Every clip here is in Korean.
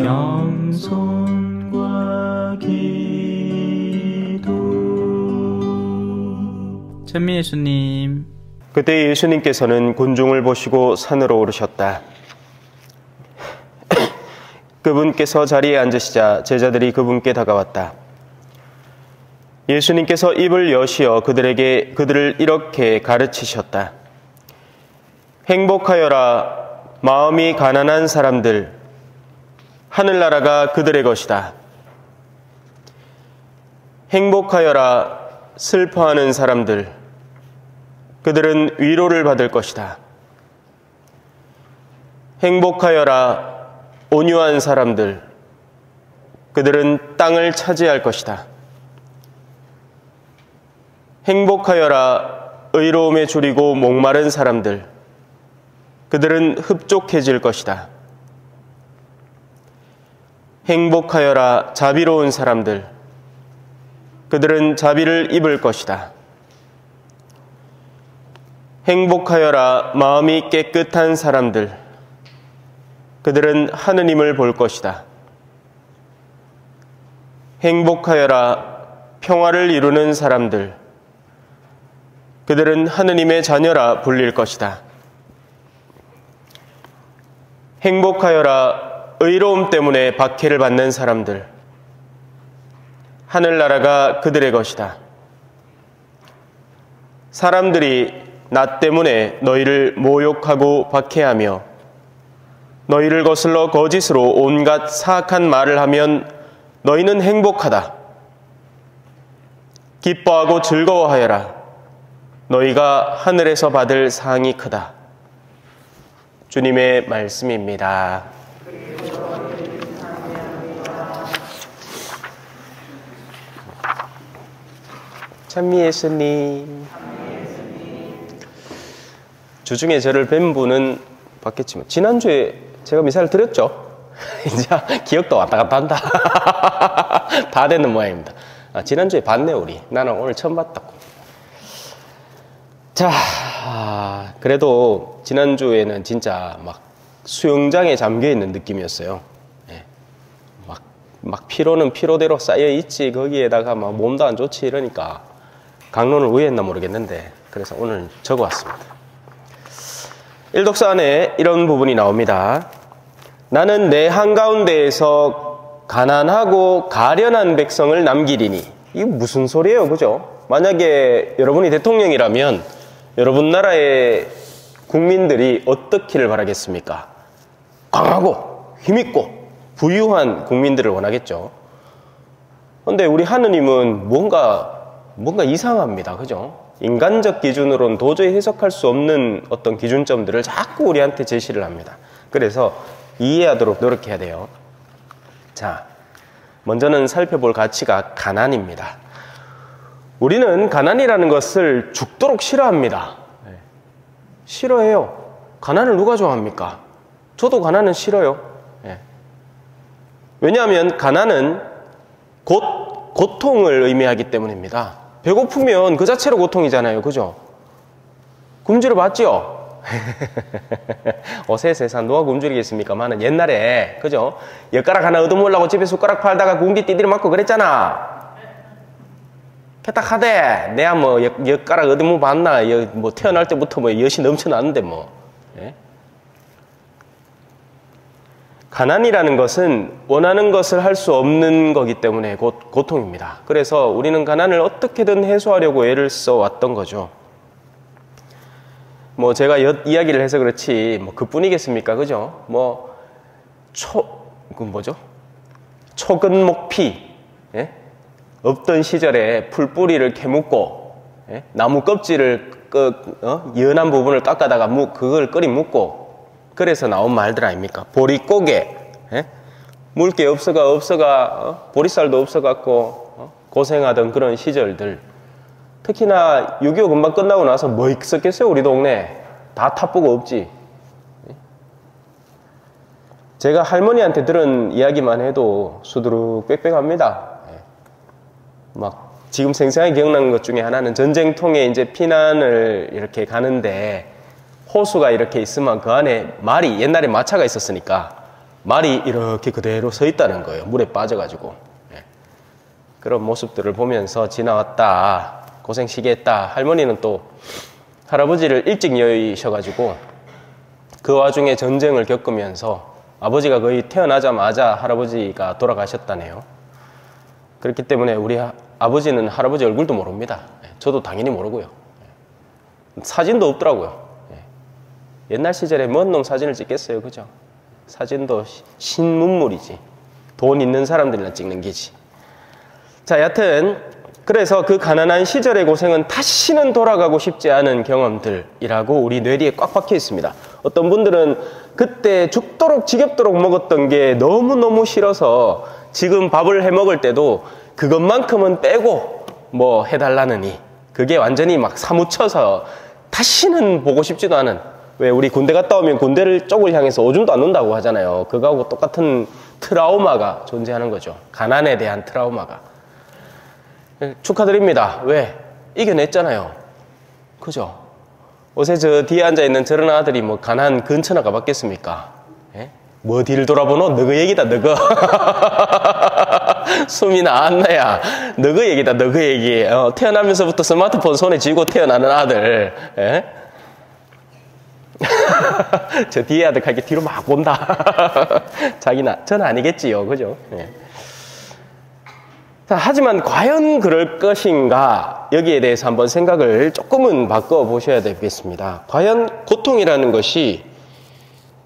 영손과 기도. 찬미 예수님. 그때 예수님께서는 군중을 보시고 산으로 오르셨다. 그분께서 자리에 앉으시자 제자들이 그분께 다가왔다. 예수님께서 입을 여시어 그들을 이렇게 가르치셨다. 행복하여라 마음이 가난한 사람들, 하늘나라가 그들의 것이다. 행복하여라 슬퍼하는 사람들, 그들은 위로를 받을 것이다. 행복하여라 온유한 사람들, 그들은 땅을 차지할 것이다. 행복하여라 의로움에 줄이고 목마른 사람들, 그들은 흡족해질 것이다. 행복하여라 자비로운 사람들, 그들은 자비를 입을 것이다. 행복하여라 마음이 깨끗한 사람들, 그들은 하느님을 볼 것이다. 행복하여라 평화를 이루는 사람들, 그들은 하느님의 자녀라 불릴 것이다. 행복하여라 의로움 때문에 박해를 받는 사람들, 하늘나라가 그들의 것이다. 사람들이 나 때문에 너희를 모욕하고 박해하며 너희를 거슬러 거짓으로 온갖 사악한 말을 하면 너희는 행복하다. 기뻐하고 즐거워하여라. 너희가 하늘에서 받을 상이 크다. 주님의 말씀입니다. 찬미 예수님. 주중에 저를 뵌 분은 봤겠지만 지난주에 제가 미사를 드렸죠. 이제 기억도 왔다 갔다 한다. 다 되는 모양입니다. 지난주에 봤네 우리. 나는 오늘 처음 봤다고. 자, 그래도 지난주에는 진짜 막 수영장에 잠겨있는 느낌이었어요. 네. 막 피로는 피로대로 쌓여있지. 거기에다가 막 몸도 안 좋지 이러니까 강론을 왜 했나 모르겠는데 그래서 오늘 적어왔습니다. 일독사 안에 이런 부분이 나옵니다. 나는 내 한가운데에서 가난하고 가련한 백성을 남기리니. 이게 무슨 소리예요, 그죠? 만약에 여러분이 대통령이라면 여러분 나라의 국민들이 어떻기를 바라겠습니까? 강하고 힘있고 부유한 국민들을 원하겠죠. 그런데 우리 하느님은 뭔가 이상합니다, 그죠? 인간적 기준으로는 도저히 해석할 수 없는 어떤 기준점들을 자꾸 우리한테 제시를 합니다. 그래서 이해하도록 노력해야 돼요. 자, 먼저는 살펴볼 가치가 가난입니다. 우리는 가난이라는 것을 죽도록 싫어합니다. 싫어해요. 가난을 누가 좋아합니까? 저도 가난은 싫어요. 왜냐하면 가난은 고통을 의미하기 때문입니다. 배고프면 그 자체로 고통이잖아요. 그죠? 굶주려 봤죠? 어세 세상 누가 굶주리겠습니까? 마는 옛날에 그죠? 엿가락 하나 얻어먹으려고 집에 숟가락 팔다가 궁디 띠디를 맞고 그랬잖아. 개딱하대. 내가 뭐 엿가락 얻어먹어 봤나? 뭐 태어날 때부터 뭐 엿이 넘쳐나는데 뭐. 예? 가난이라는 것은 원하는 것을 할 수 없는 거기 때문에 고통입니다. 그래서 우리는 가난을 어떻게든 해소하려고 애를 써왔던 거죠. 뭐 제가 이야기를 해서 그렇지 뭐 그뿐이겠습니까? 그죠? 뭐 초근목피, 예? 없던 시절에 풀뿌리를 캐묻고, 예? 나무 껍질을 연한 부분을 깎아다가 그걸 끓이 묻고, 그래서 나온 말들 아닙니까? 보릿고개, 예? 물게 없어가 보리쌀도 없어갖고 고생하던 그런 시절들. 특히나 6.25 금방 끝나고 나서 뭐 있었겠어요? 우리 동네 다 탑보고 없지. 제가 할머니한테 들은 이야기만 해도 수두룩 빽빽합니다. 막 지금 생생하게 기억나는 것 중에 하나는 전쟁통에 이제 피난을 이렇게 가는데 호수가 이렇게 있으면 그 안에 말이 옛날에 마차가 있었으니까 말이 이렇게 그대로 서 있다는 거예요. 물에 빠져가지고. 예. 그런 모습들을 보면서 지나왔다. 고생시겠다. 할머니는 또 할아버지를 일찍 여의셔가지고 그 와중에 전쟁을 겪으면서 아버지가 거의 태어나자마자 할아버지가 돌아가셨다네요. 그렇기 때문에 우리 아버지는 할아버지 얼굴도 모릅니다. 저도 당연히 모르고요. 사진도 없더라고요. 옛날 시절에 뭔 놈 사진을 찍겠어요, 그죠? 사진도 신문물이지. 돈 있는 사람들이나 찍는 게지. 자, 여튼 그래서 그 가난한 시절의 고생은 다시는 돌아가고 싶지 않은 경험들이라고 우리 뇌리에 꽉 박혀 있습니다. 어떤 분들은 그때 죽도록 지겹도록 먹었던 게 너무너무 싫어서 지금 밥을 해 먹을 때도 그것만큼은 빼고 뭐 해달라느니 그게 완전히 막 사무쳐서 다시는 보고 싶지도 않은, 왜 우리 군대 갔다 오면 군대를 쪽을 향해서 오줌도 안 눈다고 하잖아요. 그거하고 똑같은 트라우마가 존재하는 거죠. 가난에 대한 트라우마가. 축하드립니다. 왜? 이겨냈잖아요. 그죠? 요새 저 뒤에 앉아있는 저런 아들이 뭐 가난 근처나 가봤겠습니까? 예? 뭐 뒤를 돌아보노? 너그 얘기다, 너그. 숨이 나왔나야. 너그 얘기다, 너그 얘기. 태어나면서부터 스마트폰 손에 쥐고 태어나는 아들. 예? 저 뒤에 아들 가게 뒤로 막 본다. 저는 아니겠지요. 그죠? 예. 자, 하지만 과연 그럴 것인가? 여기에 대해서 한번 생각을 조금은 바꿔보셔야 되겠습니다. 과연 고통이라는 것이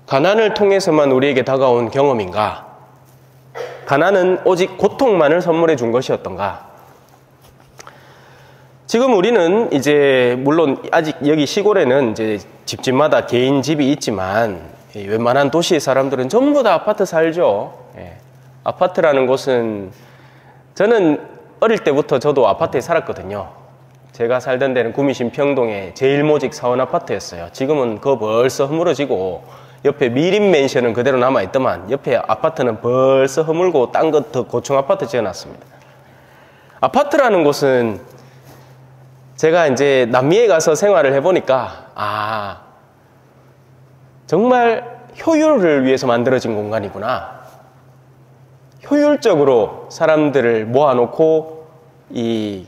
가난을 통해서만 우리에게 다가온 경험인가? 가난은 오직 고통만을 선물해 준 것이었던가? 지금 우리는 이제 물론 아직 여기 시골에는 이제 집집마다 개인 집이 있지만 웬만한 도시의 사람들은 전부 다 아파트 살죠. 예. 아파트라는 곳은 저는 어릴 때부터 저도 아파트에 살았거든요. 제가 살던 데는 구미신 평동의 제일모직 사원 아파트였어요. 지금은 그거 벌써 허물어지고 옆에 미림맨션은 그대로 남아있더만 옆에 아파트는 벌써 허물고 딴 것 더 고층 아파트 지어놨습니다. 아파트라는 곳은 제가 이제 남미에 가서 생활을 해보니까 정말 효율을 위해서 만들어진 공간이구나. 효율적으로 사람들을 모아놓고 이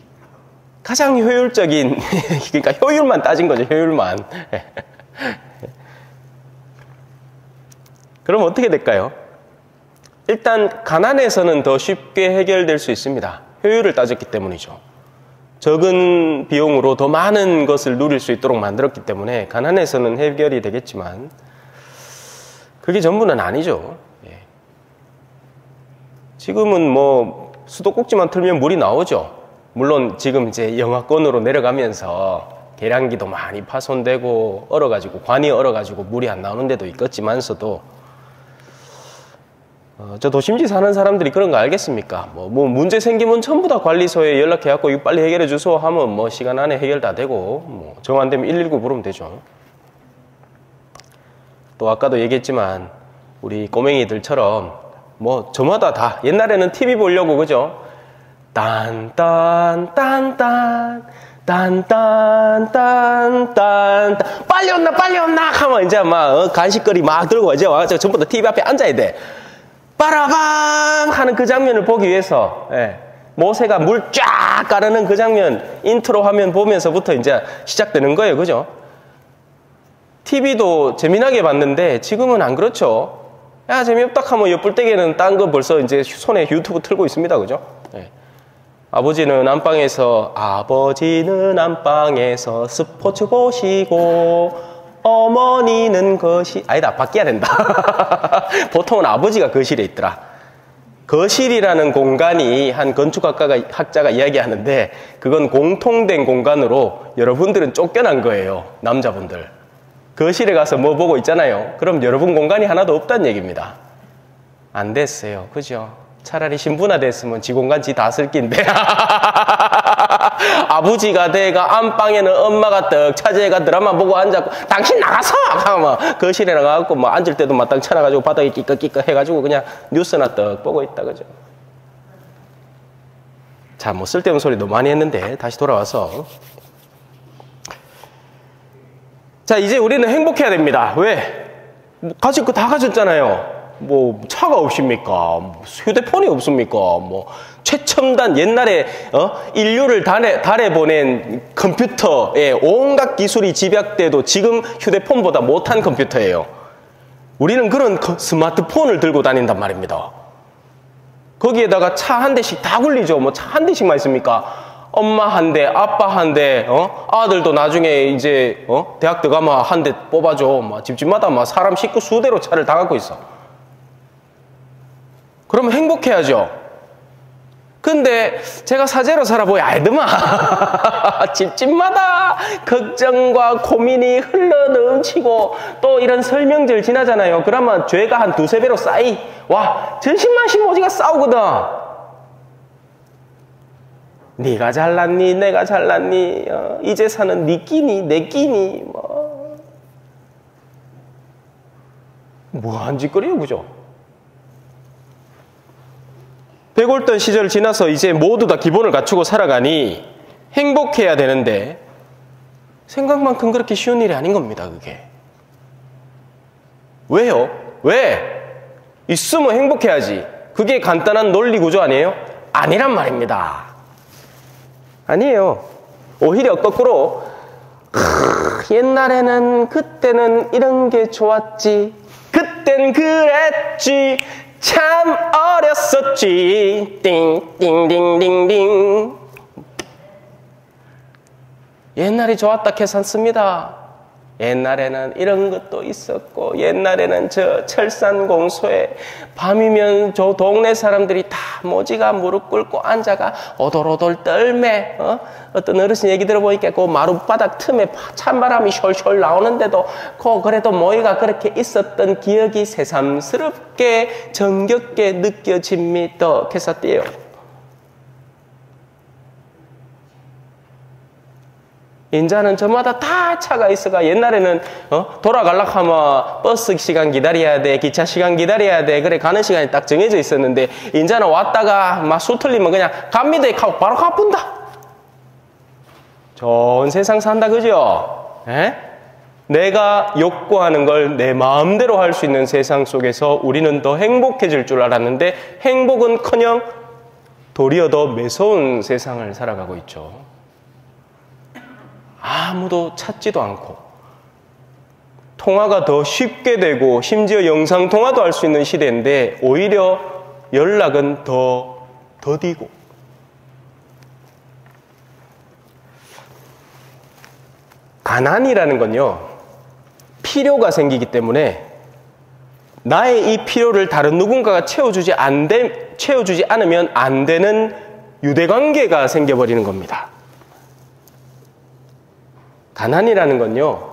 가장 효율적인 그러니까 효율만 따진 거죠. 효율만. 그럼 어떻게 될까요? 일단 가난에서는 더 쉽게 해결될 수 있습니다. 효율을 따졌기 때문이죠. 적은 비용으로 더 많은 것을 누릴 수 있도록 만들었기 때문에 가난에서는 해결이 되겠지만 그게 전부는 아니죠. 지금은 뭐 수도꼭지만 틀면 물이 나오죠. 물론 지금 이제 영하권으로 내려가면서 계량기도 많이 파손되고 얼어가지고 관이 얼어가지고 물이 안 나오는 데도 있겠지만서도 저 도심지 사는 사람들이 그런 거 알겠습니까? 뭐 문제 생기면 전부 다 관리소에 연락해갖고 이거 빨리 해결해 주소 하면 뭐 시간 안에 해결 다 되고 뭐 정 안 되면 119 부르면 되죠. 또 아까도 얘기했지만 우리 꼬맹이들처럼 뭐 저마다 다 옛날에는 TV 보려고 그죠? 딴딴딴딴 딴딴딴딴 빨리 온나 하면 이제 막 간식거리 막 들고 이제 와서 전부 다 TV 앞에 앉아야 돼. 빠라밤 하는 그 장면을 보기 위해서 모세가 물 쫙 가르는 그 장면 인트로 화면 보면서부터 이제 시작되는 거예요. 그죠? TV도 재미나게 봤는데 지금은 안 그렇죠. 야, 재미없다 하면 옆불떼기는 딴 거 벌써 이제 손에 유튜브 틀고 있습니다. 그죠? 아버지는 안방에서 스포츠 보시고 어머니는 거실, 아니다, 바뀌어야 된다. 보통은 아버지가 거실에 있더라. 거실이라는 공간이 한 건축학자가 이야기하는데 그건 공통된 공간으로 여러분들은 쫓겨난 거예요. 남자분들. 거실에 가서 뭐 보고 있잖아요. 그럼 여러분 공간이 하나도 없다는 얘기입니다. 안 됐어요. 그죠? 차라리 신부나 됐으면 지 공간 지 다 쓸 낀데. 아버지가 돼가 안방에는 엄마가 떡 차지해가 드라마 보고 앉았고 당신 나가서! 하면 거실에 나가갖고 뭐 앉을 때도 마땅 쳐놔가지고 바닥에 끼꺼끼꺼 해가지고 그냥 뉴스나 떡 보고 있다. 그죠? 자, 뭐 쓸데없는 소리 너무 많이 했는데 다시 돌아와서 자, 이제 우리는 행복해야 됩니다. 왜? 가질 거 다 가졌잖아요. 뭐 차가 없습니까? 뭐 휴대폰이 없습니까? 뭐 최첨단 옛날에 인류를 달에 보낸 컴퓨터에 온갖 기술이 집약돼도 지금 휴대폰보다 못한 컴퓨터예요. 우리는 그런 스마트폰을 들고 다닌단 말입니다. 거기에다가 차 한 대씩 다 굴리죠. 뭐 차 한 대씩만 있습니까? 엄마 한 대, 아빠 한 대, 아들도 나중에 이제 대학 들어가면 한 대 뽑아줘. 막 집집마다 막 사람 식구 수대로 차를 다 갖고 있어. 그러면 행복해야죠. 근데 제가 사제로 살아보야 알더만 집집마다 걱정과 고민이 흘러 넘치고 또 이런 설명절 지나잖아요. 그러면 죄가 한 두세 배로 쌓이. 와, 전신만신 오지가 싸우거든. 네가 잘났니 내가 잘났니 이제 사는 네 끼니 내 끼니 뭐한 짓거리요, 그죠? 백올던 시절 지나서 이제 모두 다 기본을 갖추고 살아가니 행복해야 되는데 생각만큼 그렇게 쉬운 일이 아닌 겁니다, 그게. 왜요? 왜? 있으면 행복해야지. 그게 간단한 논리 구조 아니에요? 아니란 말입니다. 아니에요. 오히려 거꾸로 옛날에는 그때는 이런 게 좋았지. 그땐 그랬지. 참 어렸었지. 띵띵띵띵띵. 옛날이 좋았다 계산습니다. 옛날에는 이런 것도 있었고 옛날에는 저 철산공소에 밤이면 저 동네 사람들이 다 모지가 무릎 꿇고 앉아가 오돌오돌 떨매 어떤 어르신 얘기 들어보니까 그 마룻바닥 틈에 찬바람이 숄숄 나오는데도 그래도 모이가 그렇게 있었던 기억이 새삼스럽게 정겹게 느껴집니다. 개사띠예요. 인자는 저마다 다 차가 있어가 옛날에는 돌아가려고 하면 버스 시간 기다려야 돼, 기차 시간 기다려야 돼, 그래 가는 시간이 딱 정해져 있었는데 인자는 왔다가 막 수 틀리면 그냥 갑니다 하고 바로 가뿐다. 좋은 세상 산다, 그죠? 에? 내가 욕구하는 걸 내 마음대로 할 수 있는 세상 속에서 우리는 더 행복해질 줄 알았는데 행복은커녕 도리어 더 매서운 세상을 살아가고 있죠. 아무도 찾지도 않고 통화가 더 쉽게 되고 심지어 영상통화도 할 수 있는 시대인데 오히려 연락은 더 더디고. 가난이라는 건요, 필요가 생기기 때문에 나의 이 필요를 다른 누군가가 채워주지 않으면 안 되는 유대관계가 생겨버리는 겁니다. 가난이라는 건요,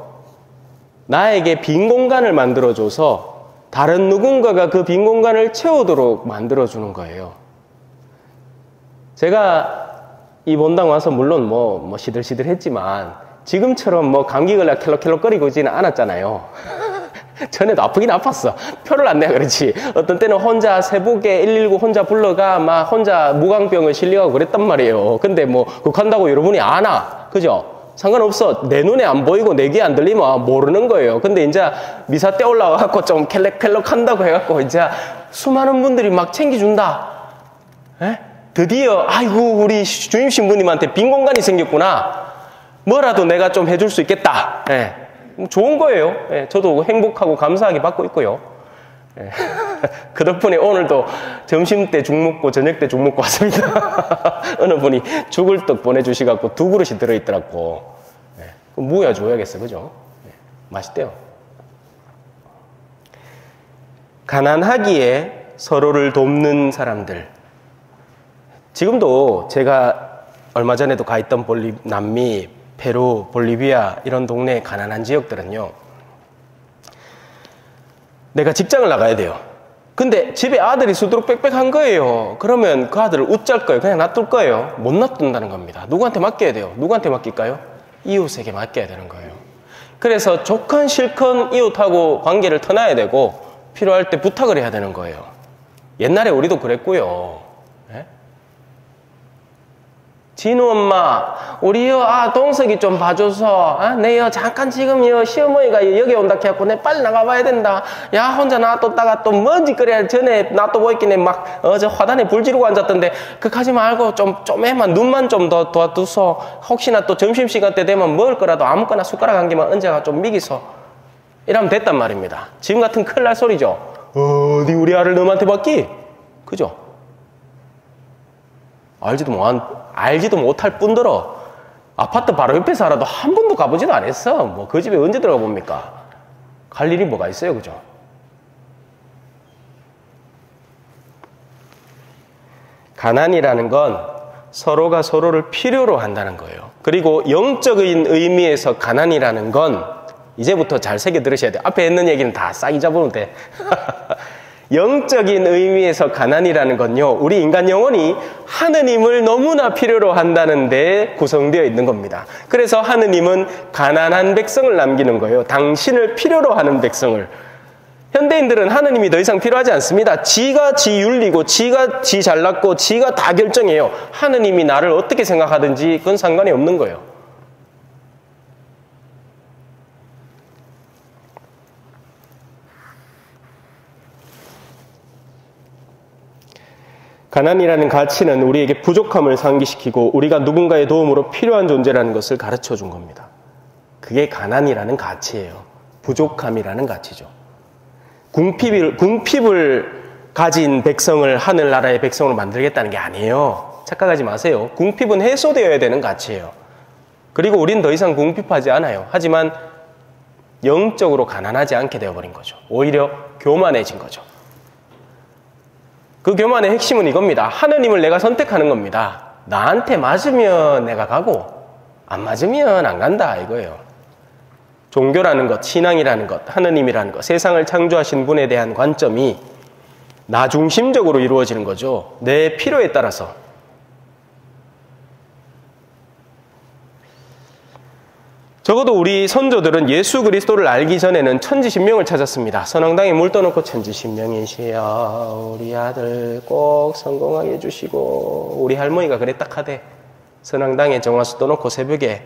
나에게 빈 공간을 만들어줘서 다른 누군가가 그 빈 공간을 채우도록 만들어주는 거예요. 제가 이 본당 와서 물론 뭐 시들시들 했지만 지금처럼 뭐 감기 걸려 켈럭켈럭거리고 있지는 않았잖아요. 전에도 아프긴 아팠어. 표를 안 내야 그렇지. 어떤 때는 혼자 새벽에 119 혼자 불러가 막 혼자 무광병을 실려가고 그랬단 말이에요. 근데 뭐 그렇다고 여러분이 아나, 그죠? 상관없어. 내 눈에 안 보이고 내 귀에 안 들리면 모르는 거예요. 근데 이제 미사 때 올라와갖고 좀 켈럭켈럭 한다고 해갖고 이제 수많은 분들이 막 챙겨준다. 에? 드디어 아이고 우리 주임 신부님한테 빈 공간이 생겼구나. 뭐라도 내가 좀 해줄 수 있겠다. 예. 좋은 거예요. 예. 저도 행복하고 감사하게 받고 있고요. 예. 그 덕분에 오늘도 점심 때 죽 먹고 저녁 때 죽 먹고 왔습니다. 어느 분이 죽을 떡 보내주시갖고 2그릇이 들어있더라고. 예. 그럼 무야 줘야겠어, 그죠? 예. 맛있대요. 가난하기에 서로를 돕는 사람들. 지금도 제가 얼마 전에도 가 있던 남미, 페루, 볼리비아 이런 동네 가난한 지역들은요, 내가 직장을 나가야 돼요. 근데 집에 아들이 수두룩 빽빽한 거예요. 그러면 그 아들을 웃잘 거예요? 그냥 놔둘 거예요? 못 놔둔다는 겁니다. 누구한테 맡겨야 돼요? 누구한테 맡길까요? 이웃에게 맡겨야 되는 거예요. 그래서 좋건 싫건 이웃하고 관계를 터놔야 되고 필요할 때 부탁을 해야 되는 거예요. 옛날에 우리도 그랬고요. 예? 진우 엄마, 우리 동석이 좀 봐줘서, 내요 잠깐 지금 시어머니가 여기 온다 해갖고 내 빨리 나가봐야 된다. 야, 혼자 놔뒀다가 또 먼지 끓여야 전에 놔둬보있길래 막 저 화단에 불 지르고 앉았던데 그까지 말고 좀에만 눈만 좀 더 도와두소. 혹시나 또 점심시간 때 되면 먹을 거라도 아무거나 숟가락 한 개만 얹어가 좀 미기소. 이러면 됐단 말입니다. 지금 같은 큰일 날 소리죠. 어디 우리 아를 너한테 받기? 그죠? 알지도 못할 뿐더러 아파트 바로 옆에 살아도 한 번도 가보지도 않았어. 뭐 그 집에 언제 들어가 봅니까? 갈 일이 뭐가 있어요, 그죠? 가난이라는 건 서로가 서로를 필요로 한다는 거예요. 그리고 영적인 의미에서 가난이라는 건 이제부터 잘 새겨 들으셔야 돼요. 앞에 했는 얘기는 다 싹 잊어버리면 영적인 의미에서 가난이라는 건요, 우리 인간 영혼이 하느님을 너무나 필요로 한다는 데 구성되어 있는 겁니다. 그래서 하느님은 가난한 백성을 남기는 거예요. 당신을 필요로 하는 백성을. 현대인들은 하느님이 더 이상 필요하지 않습니다. 지가 지 윤리고, 지가 지 잘났고, 지가 다 결정해요. 하느님이 나를 어떻게 생각하든지 그건 상관이 없는 거예요. 가난이라는 가치는 우리에게 부족함을 상기시키고 우리가 누군가의 도움으로 필요한 존재라는 것을 가르쳐 준 겁니다. 그게 가난이라는 가치예요. 부족함이라는 가치죠. 궁핍을 가진 백성을 하늘나라의 백성으로 만들겠다는 게 아니에요. 착각하지 마세요. 궁핍은 해소되어야 되는 가치예요. 그리고 우린 더 이상 궁핍하지 않아요. 하지만 영적으로 가난하지 않게 되어버린 거죠. 오히려 교만해진 거죠. 그 교만의 핵심은 이겁니다. 하느님을 내가 선택하는 겁니다. 나한테 맞으면 내가 가고 안 맞으면 안 간다 이거예요. 종교라는 것, 신앙이라는 것, 하느님이라는 것, 세상을 창조하신 분에 대한 관점이 나 중심적으로 이루어지는 거죠. 내 필요에 따라서. 적어도 우리 선조들은 예수 그리스도를 알기 전에는 천지신명을 찾았습니다. 선왕당에 물 떠놓고 천지신명이시여 우리 아들 꼭 성공하게 해주시고, 우리 할머니가 그래 딱 하대. 선왕당에 정화수 떠놓고 새벽에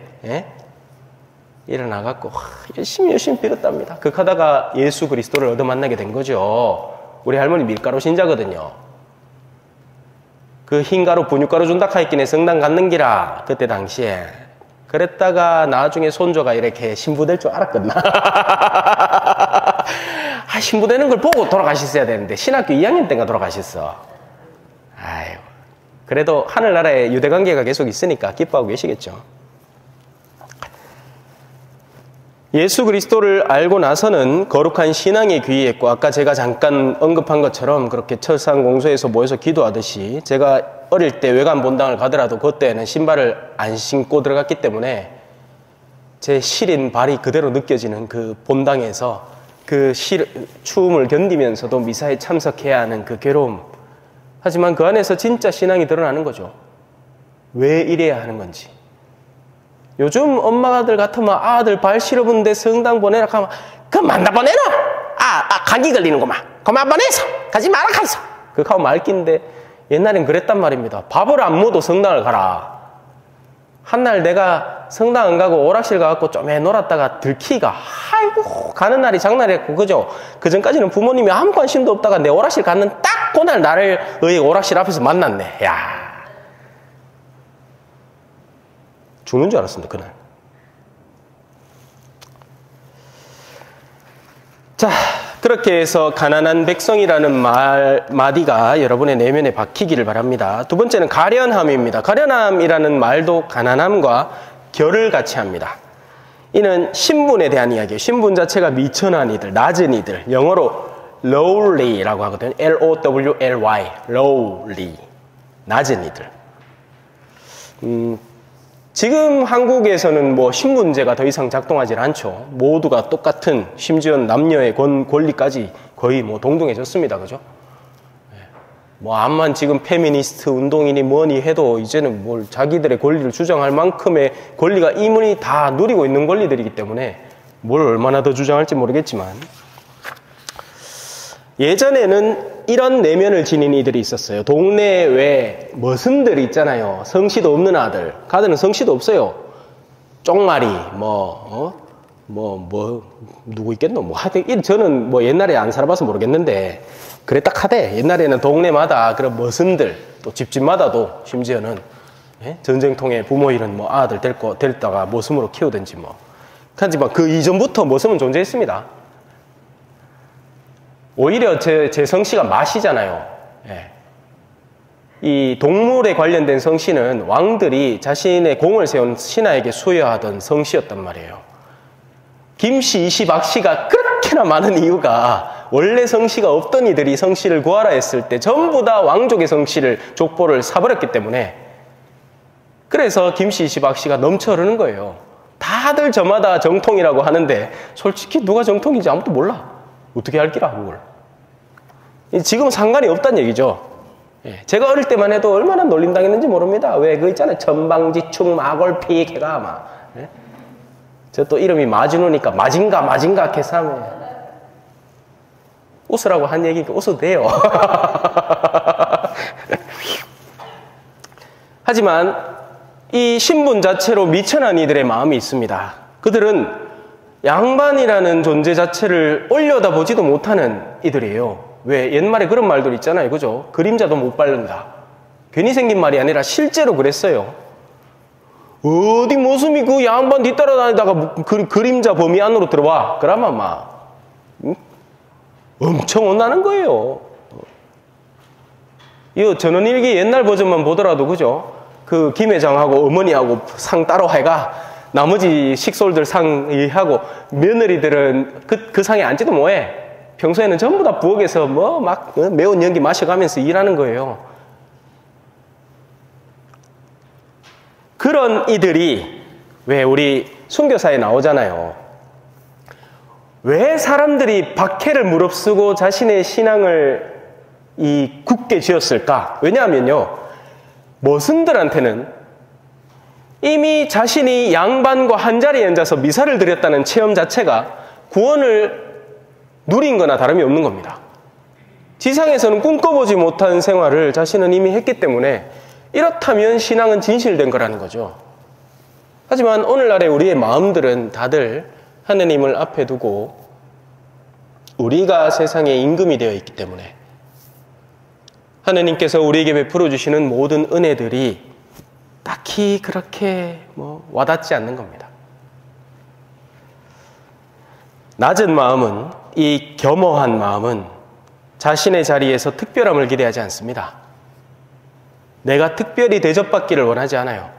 일어나갖고 열심히 빌었답니다. 그러다가 예수 그리스도를 얻어 만나게 된 거죠. 우리 할머니 밀가루 신자거든요. 그 흰가루 분유가루 준다 하였기에 성당 갔는 기라 그때 당시에. 그랬다가 나중에 손조가 이렇게 신부될 줄 알았거든. 신부되는 걸 보고 돌아가셨어야 되는데 신학교 2학년 때인가 돌아가셨어. 아유, 그래도 하늘나라에 유대관계가 계속 있으니까 기뻐하고 계시겠죠. 예수 그리스도를 알고 나서는 거룩한 신앙에 귀의했고, 아까 제가 잠깐 언급한 것처럼 그렇게 철상공소에서 모여서 기도하듯이, 제가 어릴 때 외관 본당을 가더라도 그때는 신발을 안 신고 들어갔기 때문에 제 시린 발이 그대로 느껴지는 그 본당에서 그 추움을 견디면서도 미사에 참석해야 하는 그 괴로움. 하지만 그 안에서 진짜 신앙이 드러나는 거죠. 왜 이래야 하는 건지. 요즘 엄마들 같으면 아들 발 실어보는데 성당 보내라 하면 그럼 만나 보내라. 감기 걸리는구만. 그만 보내서 가지 마라 가서. 그거 하고 말긴데 옛날엔 그랬단 말입니다. 밥을 안 먹어도 성당을 가라. 한날 내가 성당 안 가고 오락실 가갖고 좀 놀았다가 들키가 아이고 가는 날이 장날이었고, 그죠? 그 전까지는 부모님이 아무 관심도 없다가 내 오락실 갔는 딱 그날 나를 오락실 앞에서 만났네. 야, 죽는 줄 알았습니다, 그날. 자, 그렇게 해서 가난한 백성이라는 마디가 여러분의 내면에 박히기를 바랍니다. 두 번째는 가련함입니다. 가련함이라는 말도 가난함과 결을 같이 합니다. 이는 신분에 대한 이야기예요. 신분 자체가 미천한 이들, 낮은 이들, 영어로 lowly라고 하거든요. L-O-W-L-Y, lowly, 낮은 이들. 지금 한국에서는 뭐 신분제가 더 이상 작동하지 않죠. 모두가 똑같은, 심지어 남녀의 권리까지 거의 뭐 동등해졌습니다. 그죠? 뭐 암만 지금 페미니스트 운동이니 뭐니 해도 이제는 뭘 자기들의 권리를 주장할 만큼의 권리가 이분이 다 누리고 있는 권리들이기 때문에 뭘 얼마나 더 주장할지 모르겠지만, 예전에는 이런 내면을 지닌 이들이 있었어요. 동네에 왜 머슴들이 있잖아요. 성씨도 없는 아들. 가드는 성씨도 없어요. 쪽마리, 누구 있겠노? 하여튼, 저는 옛날에 안 살아봐서 모르겠는데, 그래 딱 하대. 옛날에는 동네마다 그런 머슴들, 또 집집마다도 심지어는, 예? 전쟁통에 부모 잃은 아들 데리다가 머슴으로 키우든지 하지만 그 이전부터 머슴은 존재했습니다. 오히려 제 성씨가 마씨잖아요. 예. 이 동물에 관련된 성씨는 왕들이 자신의 공을 세운 신하에게 수여하던 성씨였단 말이에요. 김씨, 이씨, 박씨가 그렇게나 많은 이유가 원래 성씨가 없던 이들이 성씨를 구하라 했을 때 전부 다 왕족의 성씨를 족보를 사버렸기 때문에 그래서 김씨, 이씨, 박씨가 넘쳐 흐르는 거예요. 다들 저마다 정통이라고 하는데 솔직히 누가 정통인지 아무도 몰라. 어떻게 알기라 그걸. 지금은 상관이 없다는 얘기죠. 예, 제가 어릴 때만 해도 얼마나 놀림당했는지 모릅니다. 왜 그 있잖아요. 전방지축 마골픽 해가 아마. 예? 저 또 이름이 마진우니까 마징가 개삼에 웃으라고 한 얘기니까 웃어도 돼요. 하지만 이 신분 자체로 미천한 이들의 마음이 있습니다. 그들은 양반이라는 존재 자체를 올려다보지도 못하는 이들이에요. 왜? 옛말에 그런 말들 있잖아요. 그죠? 그림자도 못 밟는다. 괜히 생긴 말이 아니라 실제로 그랬어요. 어디 모습이 그 양반 뒤따라다니다가 그림자 범위 안으로 들어와. 그러면 엄청 혼나는 거예요. 이 전원일기 옛날 버전만 보더라도 그죠? 그 김회장하고 어머니하고 상 따로 해가 나머지 식솔들 상하고 며느리들은 그 상에 앉지도 뭐해. 평소에는 전부 다 부엌에서 매운 연기 마셔가면서 일하는 거예요. 그런 이들이 왜 우리 순교사에 나오잖아요. 왜 사람들이 박해를 무릅쓰고 자신의 신앙을 굳게 지었을까? 왜냐하면요. 머슴들한테는 이미 자신이 양반과 한자리에 앉아서 미사를 드렸다는 체험 자체가 구원을 누린 거나 다름이 없는 겁니다. 지상에서는 꿈꿔보지 못한 생활을 자신은 이미 했기 때문에 이렇다면 신앙은 진실된 거라는 거죠. 하지만 오늘날의 우리의 마음들은 다들 하느님을 앞에 두고 우리가 세상의 임금이 되어 있기 때문에 하느님께서 우리에게 베풀어 주시는 모든 은혜들이 딱히 그렇게 와닿지 않는 겁니다. 낮은 마음은, 이 겸허한 마음은 자신의 자리에서 특별함을 기대하지 않습니다. 내가 특별히 대접받기를 원하지 않아요.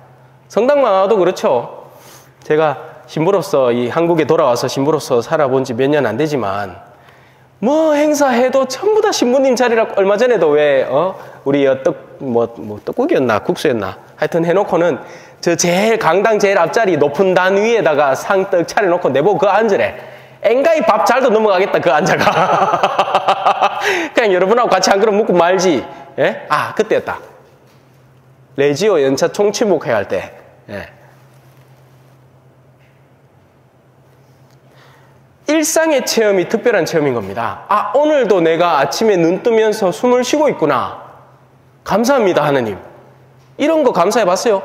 성당만 와도 그렇죠. 제가 신부로서 이 한국에 돌아와서 신부로서 살아본 지 몇 년 안 되지만 행사해도 전부 다 신부님 자리라고. 얼마 전에도 우리 떡국이었나 국수였나 하여튼 해놓고는 저 제일 강당 제일 앞자리 높은 단 위에다가 상떡 차려놓고 내보고 그거 앉으래. 엥가이 밥 잘도 넘어가겠다 그 앉아가. 그냥 여러분하고 같이 한 그릇 먹고 말지. 예? 그때였다. 레지오 연차 총치목회 할 때. 예. 일상의 체험이 특별한 체험인 겁니다. 오늘도 내가 아침에 눈 뜨면서 숨을 쉬고 있구나. 감사합니다, 하느님. 이런 거 감사해 봤어요?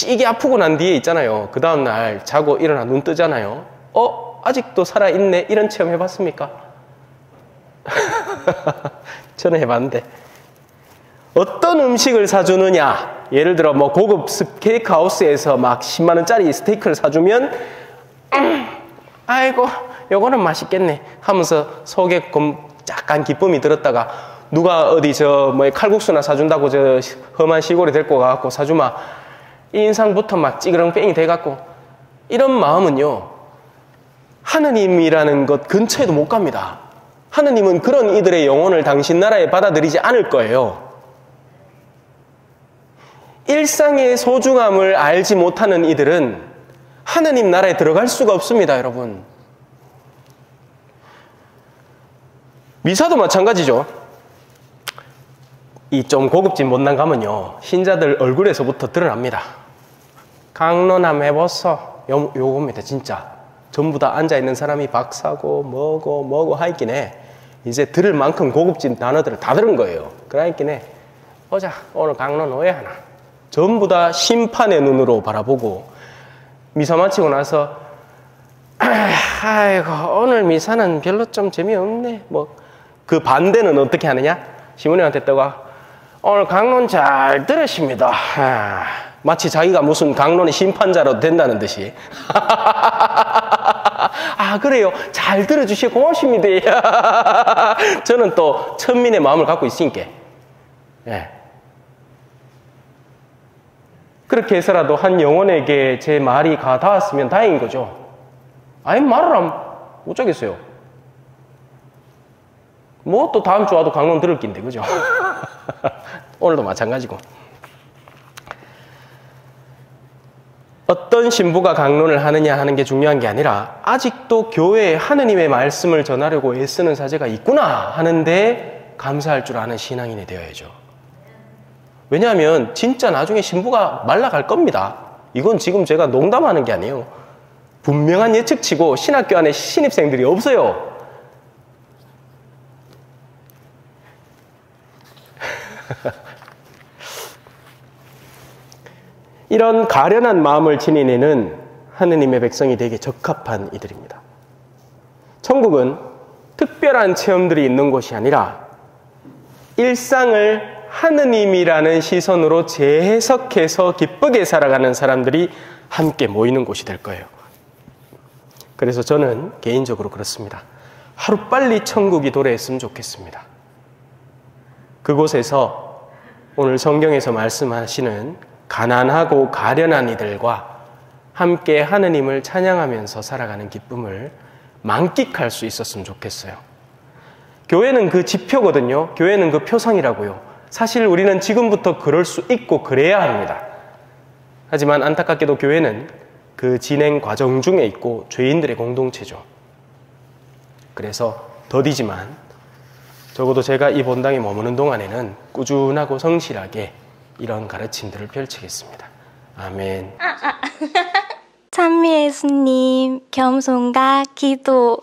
이게 아프고 난 뒤에 있잖아요. 그 다음날 자고 일어나 눈 뜨잖아요. 아직도 살아있네. 이런 체험 해봤습니까? 저는 해봤는데. 어떤 음식을 사주느냐. 예를 들어 고급 스테이크 하우스에서 10만원짜리 스테이크를 사주면 아이고 요거는 맛있겠네 하면서 속에 약간 기쁨이 들었다가 누가 어디 칼국수나 사준다고 저 험한 시골에 데리고 가갖고 사주마 인상부터 찌그렁뺑이 돼갖고 이런 마음은요 하느님이라는 것 근처에도 못 갑니다. 하느님은 그런 이들의 영혼을 당신 나라에 받아들이지 않을 거예요. 일상의 소중함을 알지 못하는 이들은 하느님 나라에 들어갈 수가 없습니다, 여러분. 미사도 마찬가지죠. 이 좀 고급진 못난 가면요 신자들 얼굴에서부터 드러납니다. 강론 한번 해봤어. 요겁니다, 진짜. 전부 다 앉아있는 사람이 박사고 뭐고 하있긴 해. 이제 들을 만큼 고급진 단어들을 다 들은 거예요. 그러니까 보자, 오늘 강론 왜 하나. 전부 다 심판의 눈으로 바라보고 미사 마치고 나서 아이고 오늘 미사는 별로 좀 재미없네. 뭐 그 반대는 어떻게 하느냐? 시모님한테 떠가 오늘 강론 잘 들으십니다. 마치 자기가 무슨 강론의 심판자로 된다는 듯이. 아 그래요, 잘 들어주시고 고맙습니다. 저는 또 천민의 마음을 갖고 있으니까. 예. 그렇게 해서라도 한 영혼에게 제 말이 닿았으면 다행인 거죠. 아니 말을 하면 어쩌겠어요. 뭐 또 다음 주 와도 강론 들을 낀데 그죠? 오늘도 마찬가지고. 어떤 신부가 강론을 하느냐 하는 게 중요한 게 아니라 아직도 교회에 하느님의 말씀을 전하려고 애쓰는 사제가 있구나 하는데 감사할 줄 아는 신앙인이 되어야죠. 왜냐하면 진짜 나중에 신부가 말라갈 겁니다. 이건 지금 제가 농담하는 게 아니에요. 분명한 예측치고 신학교 안에 신입생들이 없어요. 이런 가련한 마음을 지닌 이는 하느님의 백성이 되게 적합한 이들입니다. 천국은 특별한 체험들이 있는 곳이 아니라 일상을 하느님이라는 시선으로 재해석해서 기쁘게 살아가는 사람들이 함께 모이는 곳이 될 거예요. 그래서 저는 개인적으로 그렇습니다. 하루빨리 천국이 도래했으면 좋겠습니다. 그곳에서 오늘 성경에서 말씀하시는 가난하고 가련한 이들과 함께 하느님을 찬양하면서 살아가는 기쁨을 만끽할 수 있었으면 좋겠어요. 교회는 그 지표거든요. 교회는 그 표상이라고요. 사실 우리는 지금부터 그럴 수 있고 그래야 합니다. 하지만 안타깝게도 교회는 그 진행 과정 중에 있고 죄인들의 공동체죠. 그래서 더디지만 적어도 제가 이 본당에 머무는 동안에는 꾸준하고 성실하게 이런 가르침들을 펼치겠습니다. 아멘. 찬미 예수님, 겸손과 기도.